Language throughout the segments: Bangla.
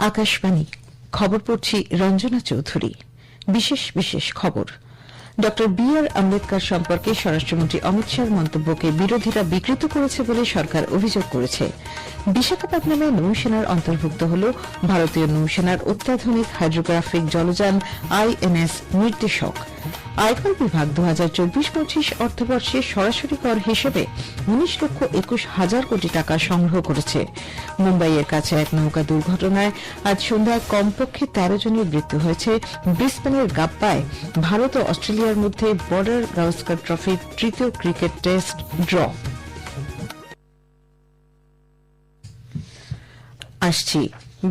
আকাশবাণী খবর পড়ছি রঞ্জনা চৌধুরী। বিশেষ খবর। ড বি আর আম্বেদকর সম্পর্কে স্বরাষ্ট্রমন্ত্রী অমিত শাহর মন্তব্যকে বিরোধীরা বিকৃত করেছে বলে সরকার অভিযোগ করেছে। বিশাখাপত্তনমে নৌসেনার অন্তর্ভুক্ত হল ভারতীয় নৌসেনার অত্যাধুনিক হাইড্রোগ্রাফিক জলযান আইএনএস নির্দেশক। আয়কর বিভাগ 2024-25 অর্থবর্ষে সরাসরি কর হিসেবে 19,21,000 কোটি টাকা সংগ্রহ করেছে। মুম্বাইয়ের কাছে এক নৌকা দুর্ঘটনায় আজ সন্ধ্যায় কমপক্ষে 13 জনের মৃত্যু হয়েছে। ব্রিসবেনের গাব্বায় ভারত ও অস্ট্রেলিয়ার মধ্যে বর্ডার গাওস্কর ট্রফির তৃতীয় ক্রিকেট টেস্ট ড্র। আসছি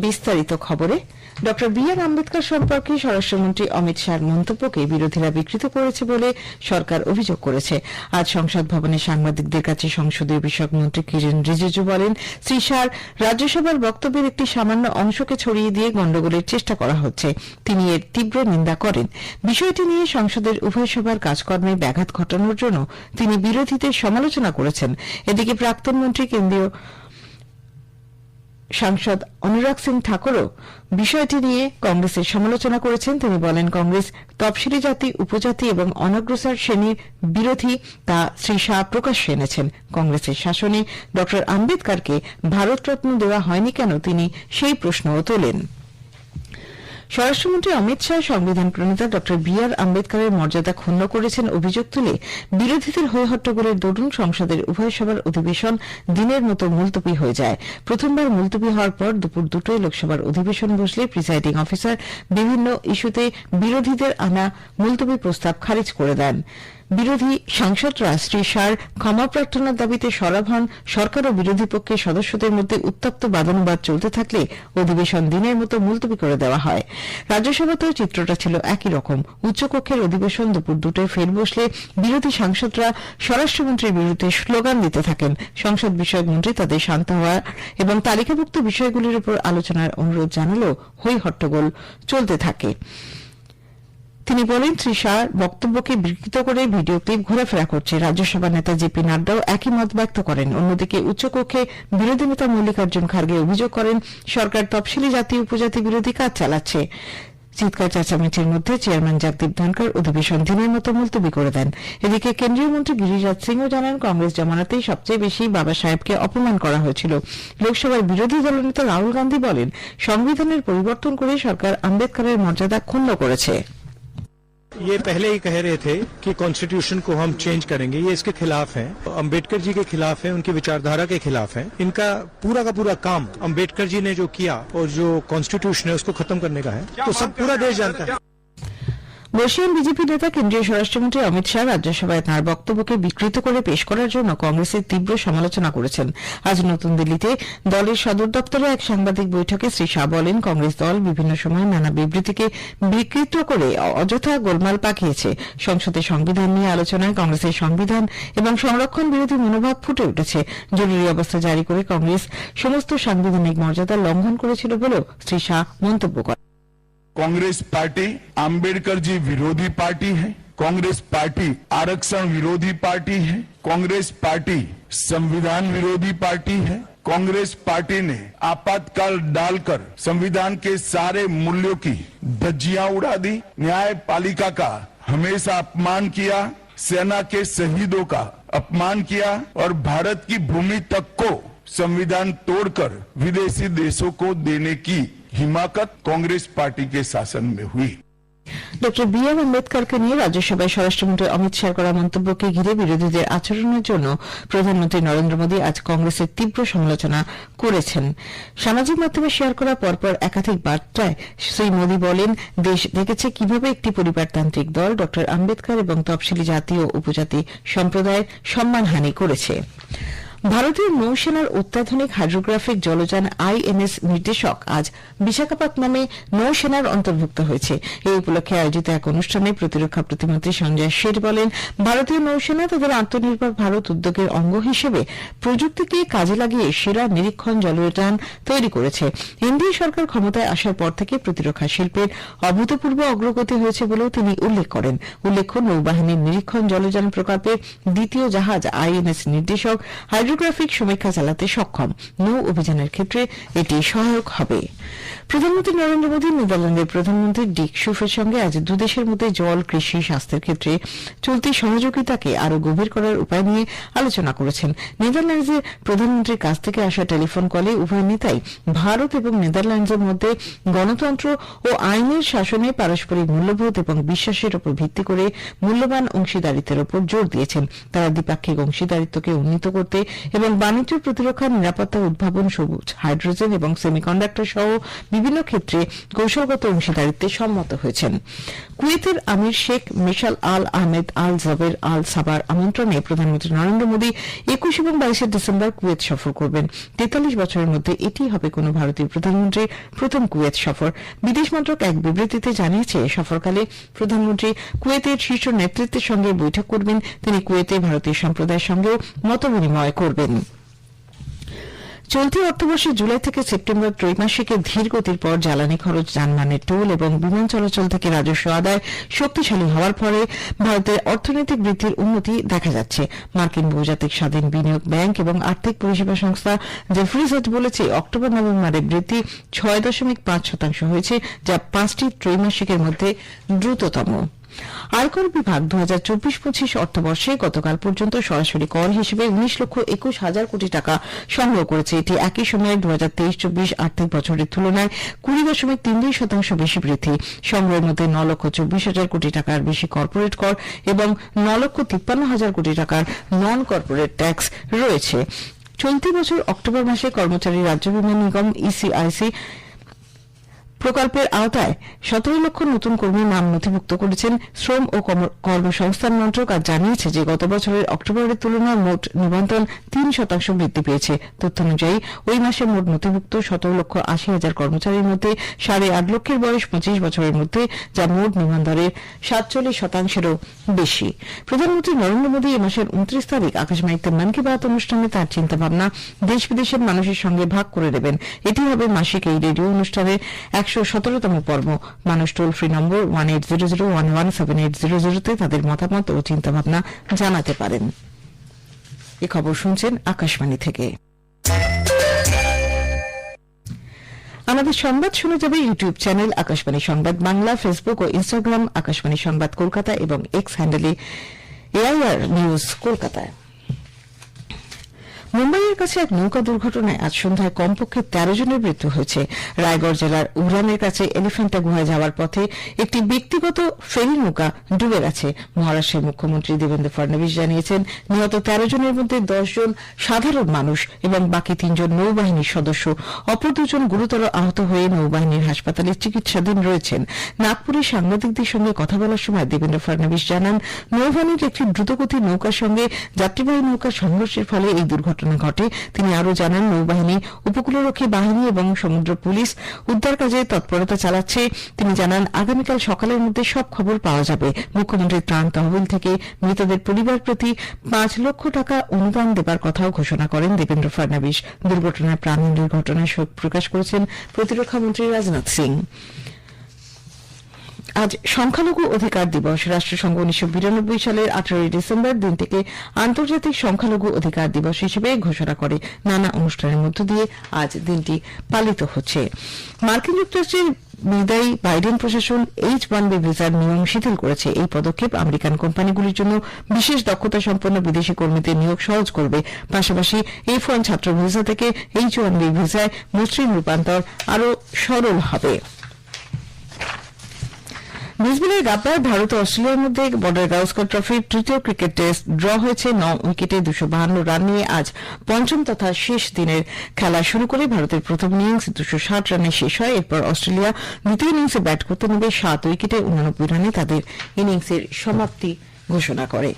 বিস্তারিত খবরে। ড বি আর আম্বেদকর সম্পর্কে স্বরাষ্ট্রমন্ত্রী অমিত শাহর মন্তব্যকে বিরোধীরা বিকৃত করেছে বলে সরকার অভিযোগ করেছে। আজ সংসদ ভবনে সাংবাদিকদের কাছে সংসদীয় বিষয়ক মন্ত্রী কিরেন রিজিজু বলেন, শ্রী শাহর রাজ্যসভার বক্তব্যের একটি সামান্য অংশকে ছড়িয়ে দিয়ে গণ্ডগোলের চেষ্টা করা হচ্ছে। তিনি এর তীব্র নিন্দা করেন। বিষয়টি নিয়ে সংসদের উভয় সভার কাজকর্মে ব্যাঘাত ঘটানোর জন্য তিনি বিরোধীদের সমালোচনা করেছেন। এদিকে প্রাক্তন মন্ত্রী কেন্দ্রীয় সাংসদ অনুরাগ সিং ঠাকুরও বিষয়টি নিয়ে কংগ্রেসের সমালোচনা করেছেন। তিনি বলেন, কংগ্রেস তফসিলি জাতি, উপজাতি এবং অনগ্রসর শ্রেণীর বিরোধী, তা শ্রী শাহ প্রকাশ্যে এনেছেন। কংগ্রেসের শাসনে ড আম্বেদকরকে ভারতরত্ন দেওয়া হয়নি কেন, তিনি সেই প্রশ্নও তোলেন। স্বরাষ্ট্রমন্ত্রী অমিত শাহ সংবিধান প্রণেতা ড বি আর আম্বেদকরের মর্যাদা ক্ষুণ্ণ করেছেন অভিযোগ তুলে বিরোধীদের হইহট্টগোলের দরুন সংসদের উভয় সভার অধিবেশন দিনের মতো মুলতবি হয়ে যায়। প্রথমবার মুলতবি হওয়ার পর দুপুর 2টায় লোকসভার অধিবেশন বসলে প্রিসাইডিং অফিসার বিভিন্ন ইস্যুতে বিরোধীদের আনা মুলতবি প্রস্তাব খারিজ করে দেন। বিরোধী সাংসদরা শ্রী শাহর ক্ষমা প্রার্থনার দাবিতে সরব হন। সরকার ও বিরোধী পক্ষের সদস্যদের মধ্যে উত্তপ্ত বাদানুবাদ চলতে থাকলে অধিবেশন দিনের মতো মুলতবি করে দেওয়া হয়। রাজ্যসভাতেও চিত্রটা ছিল একই রকম। উচ্চকক্ষের অধিবেশন দুপুর 2টায় ফের বসলে বিরোধী সাংসদরা স্বরাষ্ট্রমন্ত্রীর বিরুদ্ধে স্লোগান দিতে থাকেন। সংসদ বিষয়ক মন্ত্রী তাদের শান্ত হওয়া এবং তালিকাভুক্ত বিষয়গুলির উপর আলোচনার অনুরোধ জানালেও হই হট্টগোল চলতে থাকে। তিনি বলেন, শ্রী শাহর বক্তব্যকে বিকৃত করে ভিডিও ক্লিপ ঘোরাফেরা করছে। রাজ্যসভা নেতা জে পি নাড্ডাও একই মত ব্যক্ত করেন। অন্যদিকে উচ্চকক্ষে বিরোধী নেতা মল্লিকার্জুন খার্গে অভিযোগ করেন, সরকার তফসিলি জাতি উপজাতি বিরোধী কাজ চালাচ্ছে। চিৎকার চেঁচামেচির মধ্যে চেয়ারম্যান জগদীপ ধনখড় অধিবেশন দিনের মতো মুলতবি করে দেন। এদিকে কেন্দ্রীয় মন্ত্রী গিরিরাজ সিংও জানান, কংগ্রেস জমানাতেই সবচেয়ে বেশি বাবা সাহেবকে অপমান করা হয়েছিল। লোকসভার বিরোধী দলনেতা রাহুল গান্ধী বলেন, সংবিধানের পরিবর্তন করে সরকার আম্বেদকরের মর্যাদা ক্ষুণ্ণ করেছে। ये पहले ही कह रहे थे कि कॉन्स्टिट्यूशन को हम चेंज करेंगे, ये इसके खिलाफ है, अंबेडकर जी के खिलाफ है, उनकी विचारधारा के खिलाफ है। इनका पूरा का पूरा काम अंबेडकर जी ने जो किया और जो कॉन्स्टिट्यूशन है उसको खत्म करने का है, तो सब पूरा देश जानता है। বর্ষীয়ান বিজেপি নেতা কেন্দ্রীয় স্বরাষ্ট্রমন্ত্রী অমিত শাহ রাজ্যসভায় তাঁর বক্তব্যকে বিকৃত করে পেশ করার জন্য কংগ্রেসের তীব্র সমালোচনা করেছেন। আজ নতুন দিল্লিতে দলের সদর দপ্তরে এক সাংবাদিক বৈঠকে শ্রী শাহ বলেন, কংগ্রেস দল বিভিন্ন সময় নানা বিবৃতিকে বিকৃত করে অযথা গোলমাল পাকিয়েছে। সংসদে সংবিধান নিয়ে আলোচনায় কংগ্রেসের সংবিধান এবং সংরক্ষণ বিরোধী মনোভাব ফুটে উঠেছে। জরুরি অবস্থা জারি করে কংগ্রেস সমস্ত সাংবিধানিক মর্যাদা লঙ্ঘন করেছিল বলেও শ্রী শাহ মন্তব্য করেন। कांग्रेस पार्टी आम्बेडकर जी विरोधी पार्टी है। कांग्रेस पार्टी आरक्षण विरोधी पार्टी है। कांग्रेस पार्टी संविधान विरोधी पार्टी है। कांग्रेस पार्टी ने आपातकाल डालकर संविधान के सारे मूल्यों की धज्जियां उड़ा दी। न्यायपालिका का हमेशा अपमान किया, सेना के शहीदों का अपमान किया और भारत की भूमि तक को संविधान तोड़कर विदेशी देशों को देने की हिमाकत कांग्रेस पार्टी के शासन में हुई। ড বি আর আম্বেদকরকে নিয়ে রাজ্যসভায় স্বরাষ্ট্রমন্ত্রী অমিত শাহর করা মন্তব্যকে ঘিরে বিরোধীদের আচরণের জন্য প্রধানমন্ত্রী নরেন্দ্র মোদী আজ কংগ্রেসের তীব্র সমালোচনা করেছেন। সামাজিক মাধ্যমে শেয়ার করা পরপর একাধিক বার্তায় শ্রী মোদী বলেন, দেশ দেখেছে কিভাবে একটি পরিবারতান্ত্রিক দল ড আম্বেদকর এবং তফসিলি জাতি ও উপজাতি সম্প্রদায়ের সম্মানহানি করেছে। ভারতীয় নৌসেনার অত্যাধুনিক হাইড্রোগ্রাফিক জলযান আইএনএস নির্দেশক আজ বিশাখাপত্তনমে নৌসেনার অন্তর্ভুক্ত হয়েছে। এই উপলক্ষে আয়োজিত এক অনুষ্ঠানে প্রতিরক্ষা প্রতিমন্ত্রী সঞ্জয় শেঠ বলেন, ভারতীয় নৌসেনা তাদের আত্মনির্ভর ভারত উদ্যোগের অঙ্গ হিসেবে প্রযুক্তিকে কাজে লাগিয়ে সেরা নিরীক্ষণ জলযান তৈরি করেছে। এনডিএ সরকার ক্ষমতায় আসার পর থেকে প্রতিরক্ষা শিল্পের অভূতপূর্ব অগ্রগতি হয়েছে বলেও তিনি উল্লেখ করেন। উল্লেখ্য, নৌবাহিনীর নিরীক্ষণ জলযান প্রকল্পের দ্বিতীয় জাহাজ আইএনএস নির্দেশক হাইড্রোগ্রাফিক সমীক্ষা চালাতে সক্ষম। নৌ অভিযানের ক্ষেত্রে এটি সহায়ক হবে। প্রধানমন্ত্রী নরেন্দ্র মোদী নেদারল্যান্ডের প্রধানমন্ত্রী ডিক শুফের সঙ্গে আজ দুদেশের মধ্যে জল, কৃষি, স্বাস্থ্যের ক্ষেত্রে চলতি সহযোগিতাকে আরও গভীর করার উপায় নিয়ে আলোচনা করেছেন। নেদারল্যান্ডসের প্রধানমন্ত্রীর কাছ থেকে আসা টেলিফোন কলে উভয় নেতাই ভারত এবং নেদারল্যান্ডসের মধ্যে গণতন্ত্র ও আইনের শাসনে পারস্পরিক মূল্যবোধ এবং বিশ্বাসের উপর ভিত্তি করে মূল্যবান অংশীদারিত্বের উপর জোর দিয়েছেন। তারা দ্বিপাক্ষিক অংশীদারিত্বকে উন্নীত করতে এবং বাণিজ্য, প্রতিরক্ষা, নিরাপত্তা, উদ্ভাবন, সবুজ হাইড্রোজেন এবং সেমিকন্ডাক্টর সহ বিভিন্ন ক্ষেত্রে কৌশলগত অংশীদারিত্বে সম্মত হয়েছেন। কুয়েতের আমির শেখ মিশাল আল আহমেদ আল জাবের আল সাবার আমন্ত্রণে প্রধানমন্ত্রী নরেন্দ্র মোদী 21 এবং 22 ডিসেম্বর কুয়েত সফর করবেন। 43 বছরের মধ্যে এটি হবে কোন ভারতীয় প্রধানমন্ত্রীর প্রথম কুয়েত সফর। বিদেশ মন্ত্রক এক বিবৃতিতে জানিয়েছে, সফরকালে প্রধানমন্ত্রী কুয়েতের শীর্ষ নেতৃত্বের সঙ্গে বৈঠক করবেন। তিনি কুয়েতে ভারতীয় সম্প্রদায়ের সঙ্গেও মতবিনিময় করবেন। চলতি অর্থবর্ষে জুলাই থেকে সেপ্টেম্বর ত্রৈমাসিকের ধীর গতির পর জ্বালানি খরচ, যানবাহনের টোল এবং বিমান চলাচল থেকে রাজস্ব আদায় শক্তিশালী হওয়ার ফলে ভারতের অর্থনৈতিক বৃদ্ধির উন্নতি দেখা যাচ্ছে। মার্কিন বহুজাতিক স্বাধীন বিনিয়োগ ব্যাংক এবং আর্থিক পরিষেবা সংস্থা জেফ্রিজ বলেছে, অক্টোবর-নভেম্বরে বৃদ্ধি 6.5% হয়েছে, যা 5টি ত্রৈমাসিকের মধ্যে দ্রুততম। আয়কর বিভাগ 2024-25 অর্থবর্ষে গতকাল পর্যন্ত সরাসরি কর হিসেবে 19,21,000 কোটি টাকা সংগ্রহ করেছে। এটি একই সময়ে 2023-24 আর্থিক বছরের তুলনায় 20.32% বেশি বৃদ্ধি। সংগ্রহের মধ্যে 9,24,000 কোটি টাকার বেশি কর্পোরেট কর এবং 9,53,000 কোটি টাকার নন কর্পোরেট ট্যাক্স রয়েছে। চলতি বছর অক্টোবর মাসে কর্মচারী রাজ্য বিমা নিগম ইসিআইসি প্রকল্পের আওতায় 17 লক্ষ নতুন কর্মীর নাম নথিভুক্ত করেছেন শ্রম ও কর্মসংস্থান মন্ত্রক। আর জানিয়েছে যে গত বছরের অক্টোবরের তুলনায় মোট নিবন্ধন 3% বৃদ্ধি পেয়েছে। তথ্য অনুযায়ী ওই মাসে মোট নথিভুক্ত 17,80,000 কর্মচারীর মধ্যে 8.5 লক্ষের বয়স 25 বছরের মধ্যে, যা মোট নিবন্ধনের 47%-এরও বেশি। প্রধানমন্ত্রী নরেন্দ্র মোদী এ মাসের 29 তারিখ আকাশবাণীতে মন কি বাত অনুষ্ঠানে তাঁর চিন্তাভাবনা দেশ বিদেশের মানুষের সঙ্গে ভাগ করে নেবেন। এটি হবে মাসিক এই রেডিও অনুষ্ঠানের 117তম পর্ব। মানুষ টোল ফ্রি নম্বর 1800117800 তে তাদের মতামত ও চিন্তাভাবনা জানাতে পারেন। এই খবর শুনছেন আকাশবাণী থেকে। আমাদের সংবাদ শোনা যাবে ইউটিউব চ্যানেল আকাশবাণী সংবাদ বাংলা, ফেসবুক ও ইনস্টাগ্রাম আকাশবাণী সংবাদ কলকাতা এবং এক্স হ্যান্ডেলে এআইআর নিউজ কলকাতায়। মুম্বাইয়ের কাছে এক নৌকা দুর্ঘটনায় আজ সন্ধ্যায় কমপক্ষে 13 জনের মৃত্যু হয়েছে। রায়গড় জেলার উড়ানের কাছে এলিফ্যান্টা গুহায় যাওয়ার পথে একটি ব্যক্তিগত ফেরি নৌকা ডুবে গেছে। মহারাষ্ট্রের মুখ্যমন্ত্রী দেবেন্দ্র ফডনবিস জানিয়েছেন, নিহত 13 জনের মধ্যে 10 জন সাধারণ মানুষ এবং বাকি 3 জন নৌবাহিনীর সদস্য। অপর 2 জন গুরুতর আহত হয়ে নৌবাহিনীর হাসপাতালে চিকিৎসাধীন রয়েছেন। নাগপুরে সাংবাদিকদের সঙ্গে কথা বলার সময় দেবেন্দ্র ফডনবিস জানান, নৌবাহিনীর একটি দ্রুতগতির নৌকার সঙ্গে যাত্রীবাহী নৌকার সংঘর্ষের ফলে এই দুর্ঘটনা ঘটে। তিনি আরও জানান, নৌবাহিনী, উপকূলরক্ষী বাহিনী এবং সমুদ্র পুলিশ উদ্ধার কাজে তৎপরতা চালাচ্ছে। তিনি জানান, আগামীকাল সকালের মধ্যে সব খবর পাওয়া যাবে। মুখ্যমন্ত্রীর ত্রাণ তহবিল থেকে মৃতদের পরিবার প্রতি 5 লক্ষ টাকা অনুদান দেবার কথাও ঘোষণা করেন দেবেন্দ্র ফডনবিস। দুর্ঘটনায় প্রাণহানির ঘটনায় শোক প্রকাশ করেছেন প্রতিরক্ষামন্ত্রী রাজনাথ সিং। আজ সংখ্যালঘু অধিকার দিবস। রাষ্ট্রসংঘ 1992 সালের 18 ডিসেম্বর দিনটিকে আন্তর্জাতিক সংখ্যালঘু অধিকার দিবস হিসেবে ঘোষণা করে। নানা অনুষ্ঠানের মধ্য দিয়ে আজ দিনটি পালিত হচ্ছে। মার্কিন যুক্তরাষ্ট্রের বিদায়ী বাইডেন প্রশাসন H-1B ভিসার নিয়ম শিথিল করেছে। এই পদক্ষেপ আমেরিকান কোম্পানিগুলির জন্য বিশেষ দক্ষতা সম্পন্ন বিদেশি কর্মীদের নিয়োগ সহজ করবে। পাশাপাশি F-1 ছাত্র ভিসা থেকে H-1B ভিসায় মসৃণ রূপান্তর আরও সরল হবে। ব্রিসবেনের গাব্বায় ভারত ও অস্ট্রেলিয়ার মধ্যে বর্ডার গাওস্কর ট্রফির তৃতীয় ক্রিকেট টেস্ট ড্র হয়েছে। 9 উইকেটে 252 রান নিয়ে আজ পঞ্চম তথা শেষ দিনের খেলা শুরু করে ভারতের প্রথম ইনিংস 260 রানে শেষ হয়। এরপর অস্ট্রেলিয়া দ্বিতীয় ইনিংসে ব্যাট করতে নেমে 7 উইকেটে 89 রানে তাদের ইনিংসের সমাপ্তি ঘোষণা করে।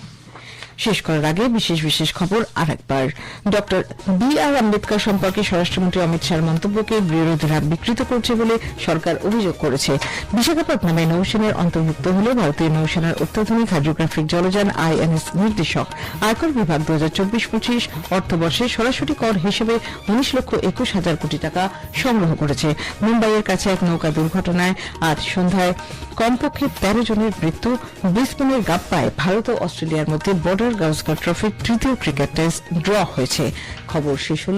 শেষ করার আগে বিশেষ খবর আরেকবার। Doctor B.R.. আম্বেদকর সম্পর্কে স্বরাষ্ট্রমন্ত্রী অমিত শাহর মন্তব্যকে বিরোধীরা বিকৃত করছে বলে সরকার অভিযোগ করেছে। বিশাখাপত্তনমে নৌসেনার অন্তর্ভুক্ত হল ভারতীয় নৌসেনার অত্যাধুনিক হাইড্রোগ্রাফিক জলযান INS নির্দেশক। আয়কর বিভাগ 2024-25 অর্থবর্ষে সরাসরি কর হিসেবে 19,21,000 কোটি টাকা সংগ্রহ করেছে। মুম্বাইয়ের কাছে এক নৌকা দুর্ঘটনায় আজ সন্ধ্যায় কমপক্ষে 13 জনের মৃত্যু। ব্রিসবেনের গাব্বায় ভারত ও অস্ট্রেলিয়ার মধ্যে বর্ডার গাভাস্কার ট্রফির তৃতীয় ক্রিকেট টেস্ট ড্র হয়েছে। খবর শেষ হলো।